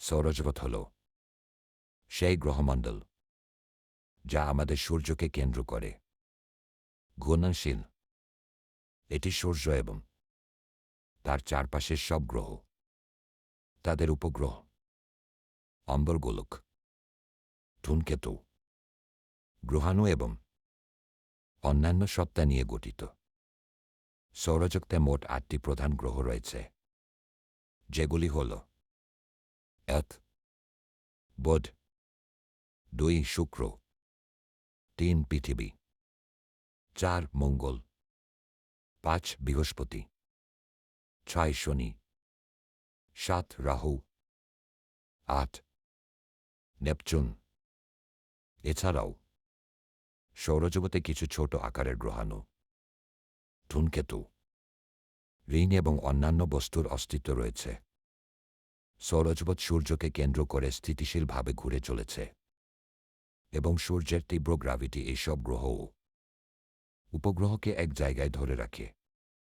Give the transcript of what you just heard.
সৌরজগৎ হল সেই গ্রহমণ্ডল যা আমাদের সূর্যকে কেন্দ্র করে ঘূর্ণনশীল। এটি সূর্য এবং তার চারপাশের সব গ্রহ, তাদের উপগ্রহ, অম্বরগোলক, ধূমকেতু, গ্রহাণু এবং অন্যান্য সত্তা নিয়ে গঠিত। সৌরজগতে মোট ৮টি প্রধান গ্রহ রয়েছে, যেগুলি হল আর্থ, বুধ, ২ শুক্র, ৩ পৃথিবী, ৪ মঙ্গল, ৫ বৃহস্পতি, ৬ শনি, ৭ রাহু, ৮ নেপচুন। এছাড়াও সৌরজগতে কিছু ছোট আকারের গ্রহাণু, ধূমকেতু, ঋণ এবং অন্যান্য বস্তুর অস্তিত্ব রয়েছে। সৌরজগৎ সূর্যকে কেন্দ্র করে স্থিতিশীলভাবে ঘুরে চলেছে এবং সূর্যের তীব্র গ্র্যাভিটি এইসব গ্রহ ও উপগ্রহকে এক জায়গায় ধরে রাখে।